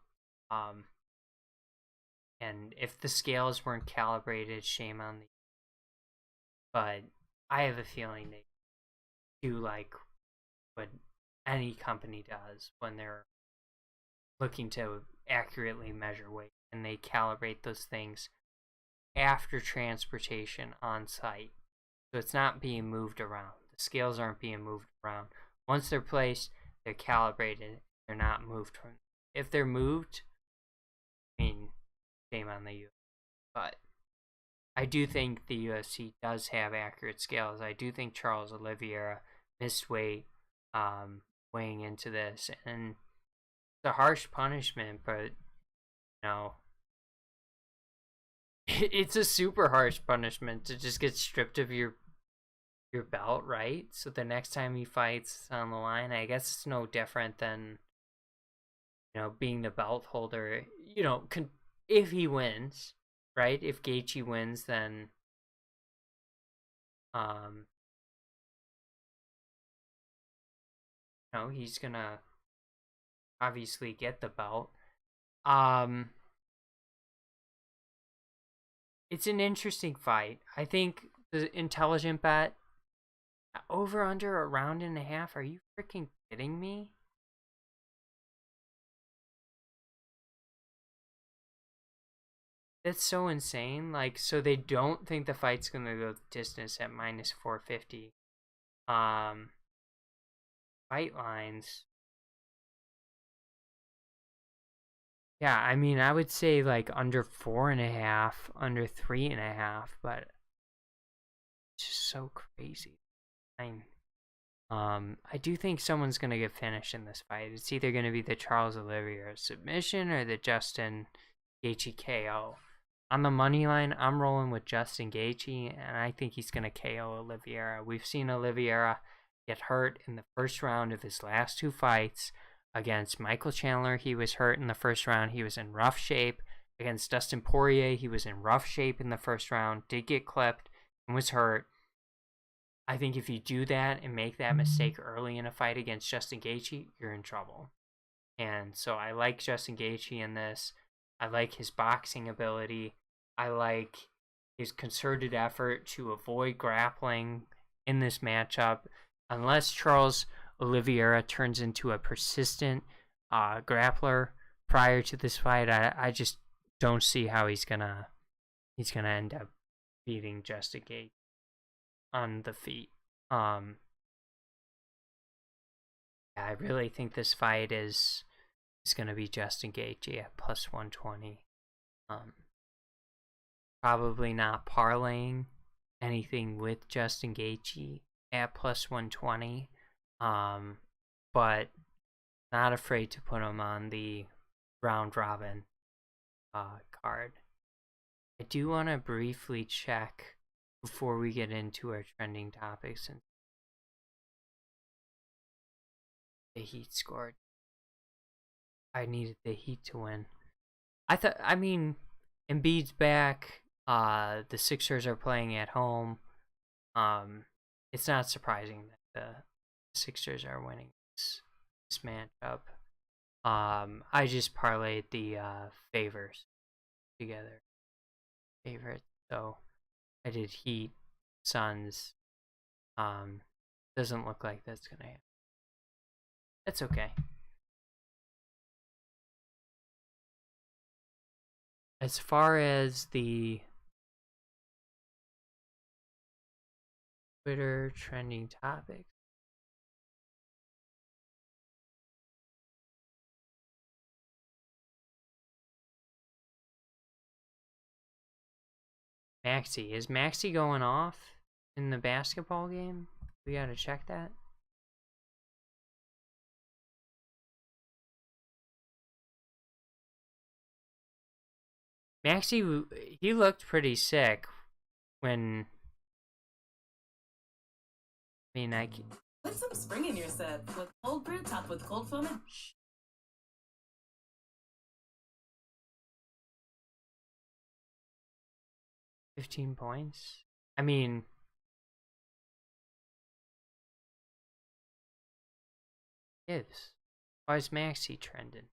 And if the scales weren't calibrated, shame on the. But I have a feeling they do like what any company does when they're looking to accurately measure weight, and they calibrate those things after transportation on site. So it's not being moved around. The scales aren't being moved around. Once they're placed, they're calibrated. They're not moved from. If they're moved, I mean, shame on the UFC. But I do think the UFC does have accurate scales. I do think Charles Oliveira missed weight weighing into this, and it's a harsh punishment, but it's a super harsh punishment to just get stripped of your belt, right? So the next time he fights on the line, I guess it's no different than being the belt holder. if he wins, right? If Gaethje wins, then he's gonna obviously get the belt. It's an interesting fight. I think the intelligent bet over under a round and a half. Are you freaking kidding me? That's so insane. Like, so they don't think the fight's gonna go the distance at minus 450. Fight lines. Yeah, I mean, I would say like under 4.5, under 3.5, but it's just so crazy. I do think someone's gonna get finished in this fight. It's either gonna be the Charles Oliveira submission or the Justin Gaethje KO. On the money line, I'm rolling with Justin Gaethje, and I think he's gonna KO Oliveira. We've seen Oliveira get hurt in the first round of his last two fights. Against Michael Chandler, he was hurt in the first round. He was in rough shape. Against Dustin Poirier, he was in rough shape in the first round. Did get clipped and was hurt. I think if you do that and make that mistake early in a fight against Justin Gaethje, you're in trouble. And so I like Justin Gaethje in this. I like his boxing ability. I like his concerted effort to avoid grappling in this matchup. Unless Charles Oliveira turns into a persistent grappler prior to this fight, I just don't see how he's gonna end up beating Justin Gaethje on the feet. I really think this fight is gonna be Justin Gaethje at plus 120. Probably not parlaying anything with Justin Gaethje at plus 120. But not afraid to put him on the round robin card. I do want to briefly check before we get into our trending topics and the Heat scored. I needed the Heat to win. Embiid's back. The Sixers are playing at home. It's not surprising that the Sixers are winning this matchup. I just parlayed the favors together. Favorites. So I did Heat, Suns. Doesn't look like that's gonna happen. That's okay. As far as the Twitter trending topics, Maxey. Is Maxey going off in the basketball game? We gotta check that. Maxey, he looked pretty sick when... Put some spring in your step with cold brew topped with cold foam and... 15 points? Gibbs. Why is Maxey trending?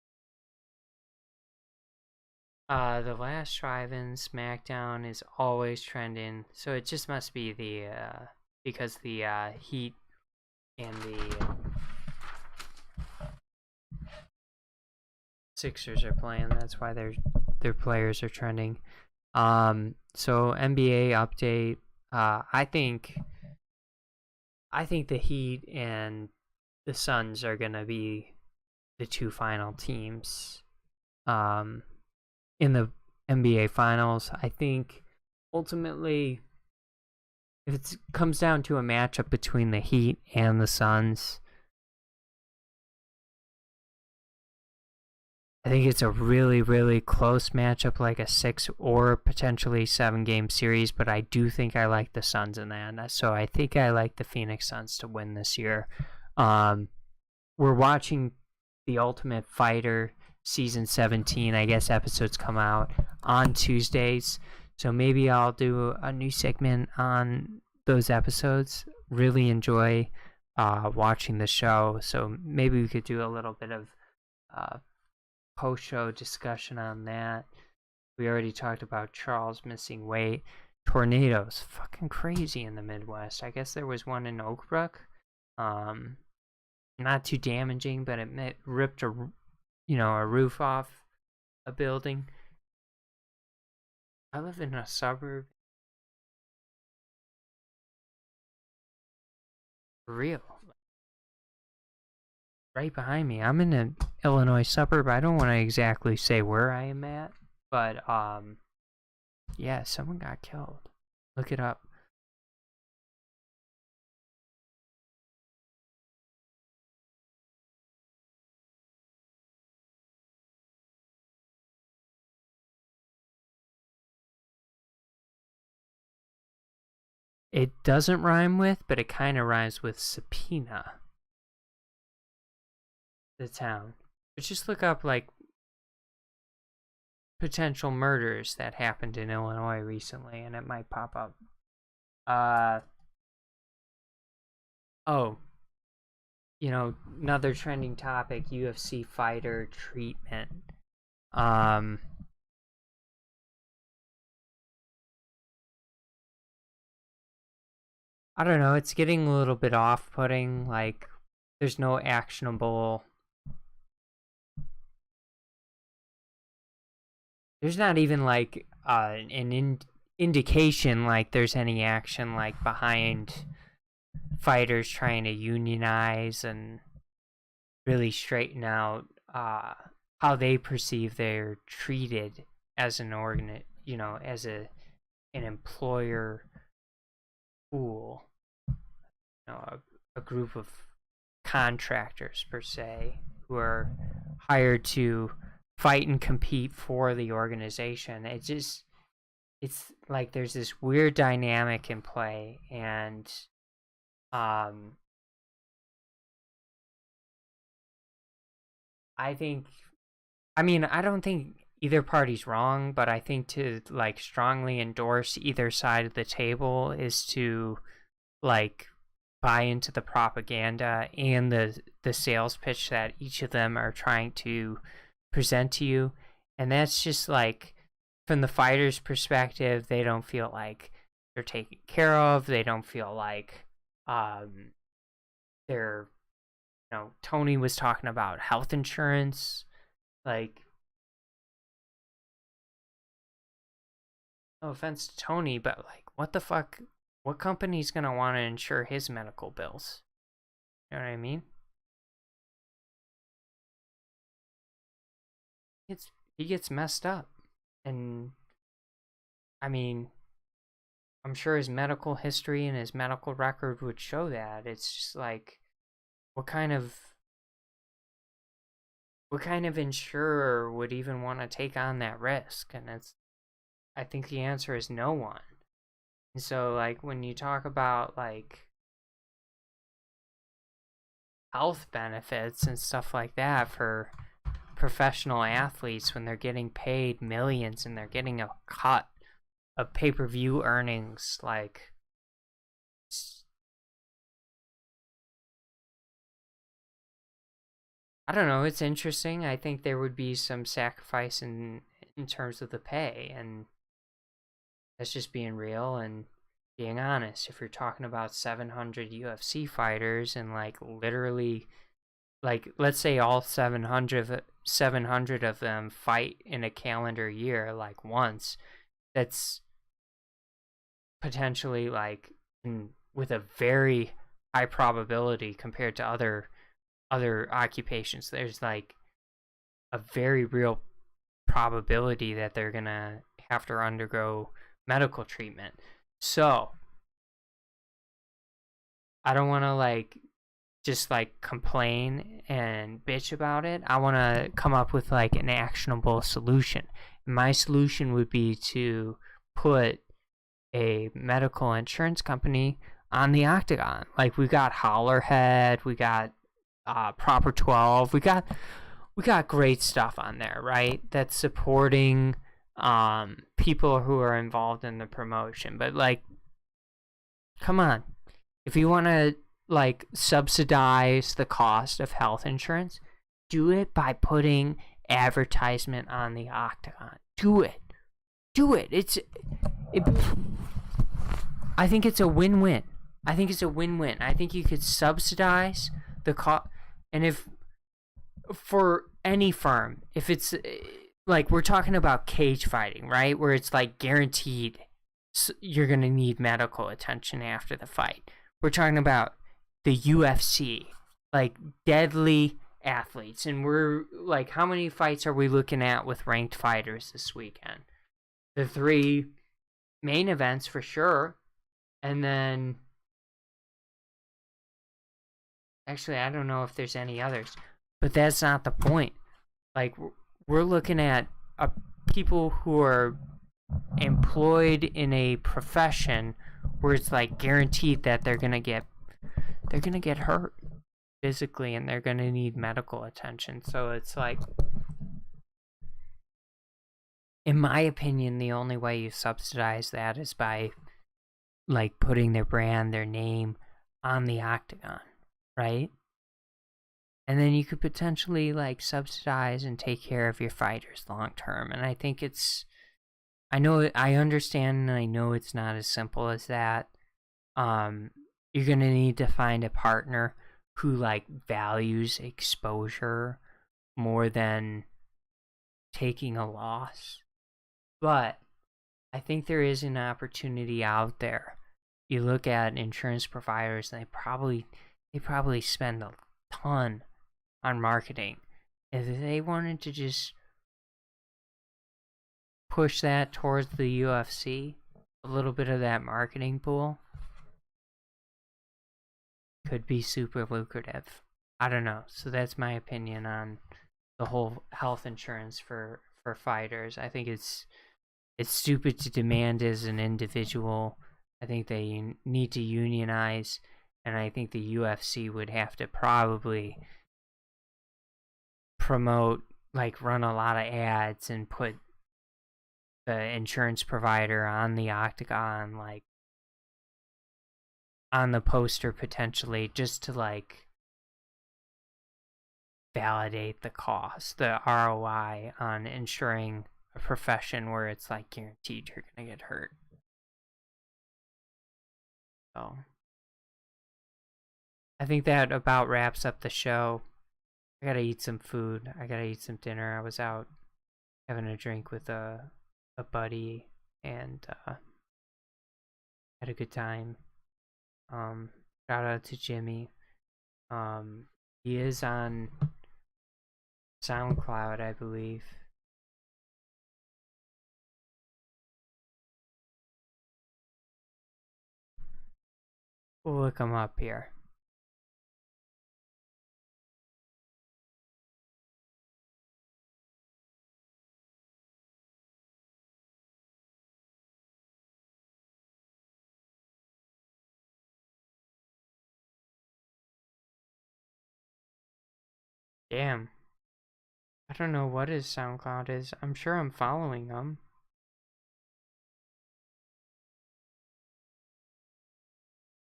The last drive-in SmackDown is always trending, so it just must be the because the Heat and the Sixers are playing. That's why their players are trending. So NBA update. I think the Heat and the Suns are gonna be the two final teams. In the NBA Finals. I think ultimately, if it comes down to a matchup between the Heat and the Suns, I think it's a really, really close matchup, like a 6 or potentially 7 game series, but I do think I like the Suns in that. So I think I like the Phoenix Suns to win this year. We're watching The Ultimate Fighter season 17, I guess episodes come out on Tuesdays. So maybe I'll do a new segment on those episodes. Really enjoy watching the show. So maybe we could do a little bit of post-show discussion on that. We already talked about Charles missing weight. Tornadoes, fucking crazy in the Midwest. I guess there was one in Oakbrook. Not too damaging, but it ripped a roof off a building. I live in a suburb. For real. Right behind me. I'm in an Illinois suburb. I don't want to exactly say where I am at, but yeah, someone got killed. Look it up. It doesn't rhyme with, but it kind of rhymes with subpoena. The town. But just look up, like, potential murders that happened in Illinois recently, and it might pop up. Another trending topic, UFC fighter treatment. I don't know, it's getting a little bit off-putting, like, there's no actionable... There's not even, like, an indication, like, there's any action, like, behind fighters trying to unionize and really straighten out how they perceive they're treated as an as an employer pool. A group of contractors per se who are hired to fight and compete for the organization. It's like there's this weird dynamic in play, and I don't think either party's wrong, but I think to like strongly endorse either side of the table is to like buy into the propaganda and the sales pitch that each of them are trying to present to you. And that's just like, from the fighter's perspective, they don't feel like they're taken care of. They don't feel like they're, Tony was talking about health insurance. Like, no offense to Tony, but like, what the fuck? What company's gonna want to insure his medical bills? You know what I mean? He gets messed up, and I'm sure his medical history and his medical record would show that. It's just like, what kind of insurer would even want to take on that risk? And I think the answer is no one. And so, like, when you talk about like health benefits and stuff like that for professional athletes, when they're getting paid millions and they're getting a cut of pay-per-view earnings, like, I don't know, it's interesting. I think there would be some sacrifice in terms of the pay, and that's just being real and being honest. If you're talking about 700 UFC fighters and like literally, like, let's say all 700 of them fight in a calendar year, like once, that's potentially like with a very high probability compared to other occupations. There's like a very real probability that they're gonna have to undergo medical treatment. So I don't want to like just like complain and bitch about it. I want to come up with like an actionable solution. My solution would be to put a medical insurance company on the octagon. Like, we got Hollerhead, we got Proper 12, we got we got great stuff on there, right? That's supporting people who are involved in the promotion. But like, come on, if you want to like subsidize the cost of health insurance, do it by putting advertisement on the Octagon. Do it. I think it's a win-win. I think you could subsidize the cost, and if for any firm, if it's like we're talking about cage fighting, right, where it's like guaranteed you're gonna need medical attention after the fight. We're talking about the UFC, like deadly athletes, and we're like, how many fights are we looking at with ranked fighters this weekend? The 3 main events for sure, and then actually I don't know if there's any others, but that's not the point. Like, we're looking at people who are employed in a profession where it's like guaranteed that they're gonna get hurt physically and they're gonna need medical attention. So it's like, in my opinion, the only way you subsidize that is by like putting their brand, their name on the Octagon, right? And then you could potentially like subsidize and take care of your fighters long term. And I think I understand, and I know it's not as simple as that. You're gonna need to find a partner who like values exposure more than taking a loss. But I think there is an opportunity out there. You look at insurance providers, and they probably spend a ton on marketing. If they wanted to just push that towards the UFC, a little bit of that marketing pool could be super lucrative. I don't know. So that's my opinion on the whole health insurance for fighters. I think it's stupid to demand as an individual. I think they need to unionize, and I think the UFC would have to probably promote, like run a lot of ads and put the insurance provider on the Octagon, like on the poster potentially, just to like validate the cost, the ROI on insuring a profession where it's like guaranteed you're gonna get hurt. So I think that about wraps up the show. I gotta eat some food. I gotta eat some dinner. I was out having a drink with a buddy and had a good time. Shout out to Jimmy. He is on SoundCloud, I believe. We'll look him up here. Damn. I don't know what his SoundCloud is. I'm sure I'm following him.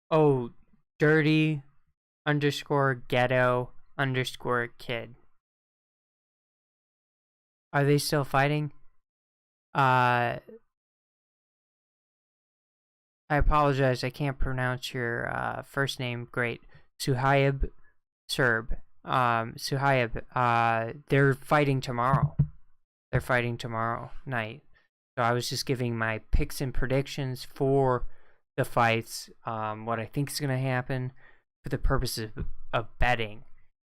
Oh, dirty _ ghetto _ kid. Are they still fighting? I apologize. I can't pronounce your first name great. Suhaib Serb. Suhaib. They're fighting tomorrow. They're fighting tomorrow night. So I was just giving my picks and predictions for the fights, what I think is going to happen for the purposes of betting.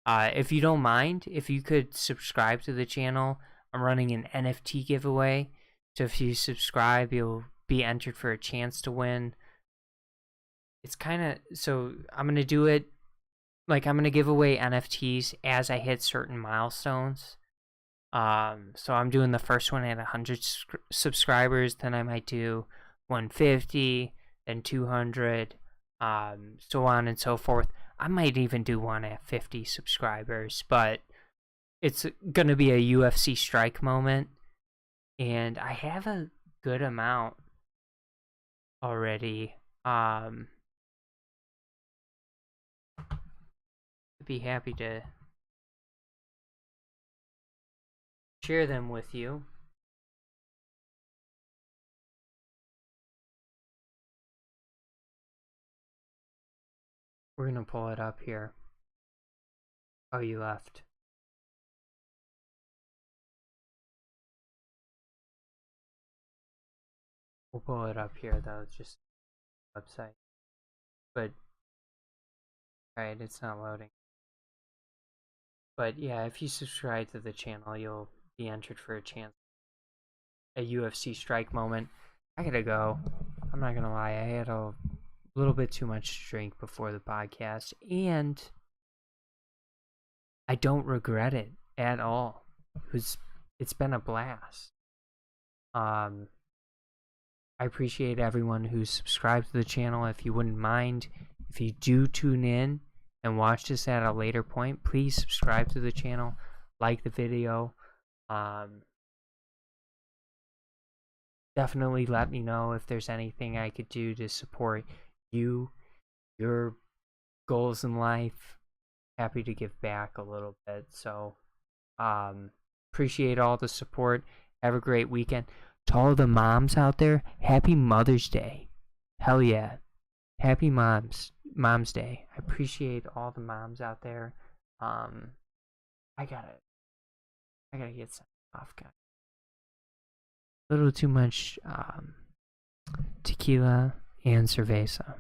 If you don't mind, if you could subscribe to the channel, I'm running an NFT giveaway. So if you subscribe, you'll be entered for a chance to win. It's kind of, so I'm going to do it, like I'm going to give away NFTs as I hit certain milestones. So I'm doing the first one at 100 subscribers, then I might do 150, then 200, so on and so forth. I might even do one at 50 subscribers, but it's gonna be a UFC strike moment, and I have a good amount already. I'd be happy to share them with you. We're gonna pull it up here. Oh, you left. We'll pull it up here though, it's just website. But alright, it's not loading. But yeah, if you subscribe to the channel, you'll be entered for a chance. A UFC strike moment. I gotta go. I'm not gonna lie, I had a little bit too much to drink before the podcast, and I don't regret it at all. It's been a blast. I appreciate everyone who subscribed to the channel. If you wouldn't mind, if you do tune in and watch this at a later point, please subscribe to the channel, like the video. Definitely let me know if there's anything I could do to support you, your goals in life. Happy to give back a little bit. So appreciate all the support. Have a great weekend. To all the moms out there, happy Mother's Day. Hell yeah. Happy Mom's Day. I appreciate all the moms out there. I gotta get some off, guys. A little too much tequila and cerveza.